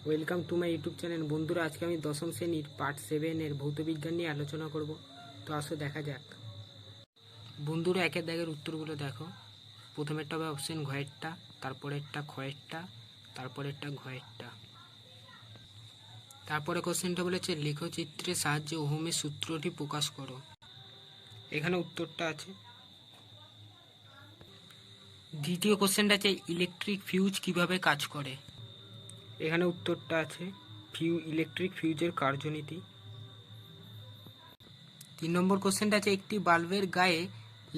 Welcome to my YouTube channel. বন্ধুরা, আজকে আমি দশম শ্রেণীর পার্ট 7 ভৌতবিজ্ঞান নিয়ে আলোচনা করব। তো আসো দেখা যাক। বন্ধুরা, একের দাগের উত্তরগুলো দেখো। প্রথমেরটা হবে অপশন ঘয়েরটা, তারপরেরটা খয়েরটা, তারপরেরটা ঘয়েরটা। তারপরে কোশ্চেনটা বলেছে লেখচিত্রের সাহায্যে ওহমের সূত্রটি প্রকাশ করো। এখানে উত্তরটা আছে। দ্বিতীয় কোশ্চেনটা আছে ইলেকট্রিক ফিউজ কিভাবে কাজ করে। এখানে উত্তরটা আছে ইলেকট্রিক ফিউজের কার্যনীতি। 3 নম্বর কোশ্চেনটা আছে একটি বাল্বের গায়ে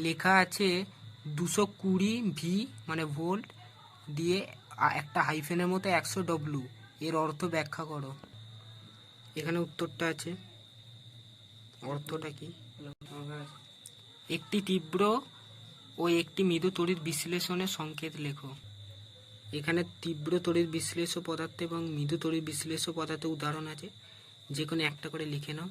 লেখা আছে 220 ভি মানে ভোল্ট দিয়ে একটা হাইফেনের মতো 100 ডব্লু, এর অর্থ ব্যাখ্যা করো। এখানে উত্তরটা আছে। অর্থটা কি? একটি তীব্র ও একটি মৃদু তড়িৎ বিশ্লেষণের সংকেত লেখো। এখানে তীব্র তড়িৎ বিশ্লেষ্য পদার্থ এবং মৃদু তড়িৎ বিশ্লেষ্য পদার্থের উদাহরণ আছে, যে কোনো একটা করে লিখে নাও।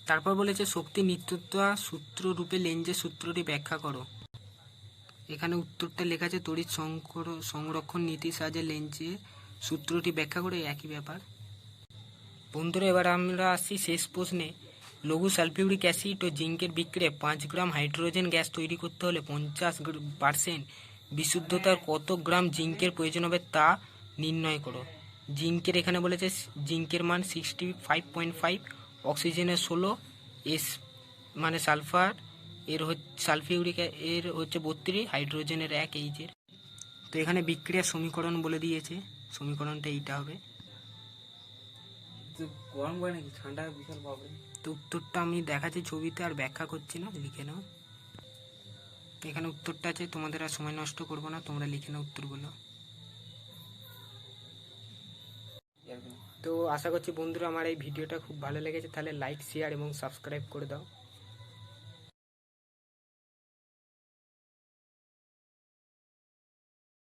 তারপর বলেছে শক্তি নিত্যতা সূত্র রূপে লেঞ্জের সূত্রটি ব্যাখ্যা করো। এখানে উত্তরটা লেখা আছে তড়িৎ সংরক্ষণ নীতির সাহায্যে লেঞ্জের সূত্রটি ব্যাখ্যা করে, একই ব্যাপার। বন্ধুরা, এবার আমরা আসছি শেষ প্রশ্নে। লঘু সালফিউরিক অ্যাসিড ও জিঙ্কের বিক্রিয়ায় 5 গ্রাম হাইড্রোজেন গ্যাস তৈরি করতে হলে 50% বিশুদ্ধতার কত গ্রাম জিঙ্কের প্রয়োজন হবে তা নির্ণয় করো। জিঙ্কের এখানে বলেছে জিঙ্কের মান 65.5, অক্সিজেনের 16, এস মানে সালফার এর সালফিউরিক এর হচ্ছে 32, হাইড্রোজেনের 1, এইচের। তো এখানে বিক্রিয়ার সমীকরণ বলে দিয়েছে, সমীকরণটা এইটা হবে। গরম করে নাকি ঠান্ডা বিশাল প্রবলেম। তো উত্তরটা আমি দেখাচ্ছি ছবিতে, আর ব্যাখ্যা করছি না, লিখে নাও। তো এখানে উত্তরটা আছে, তোমাদের আর সময় নষ্ট করবো না, তোমরা লিখে নাও উত্তরগুলো। তো আশা করছি বন্ধুরা আমার এই ভিডিওটা খুব ভালো লেগেছে, তাহলে লাইক, শেয়ার এবং সাবস্ক্রাইব করে দাও।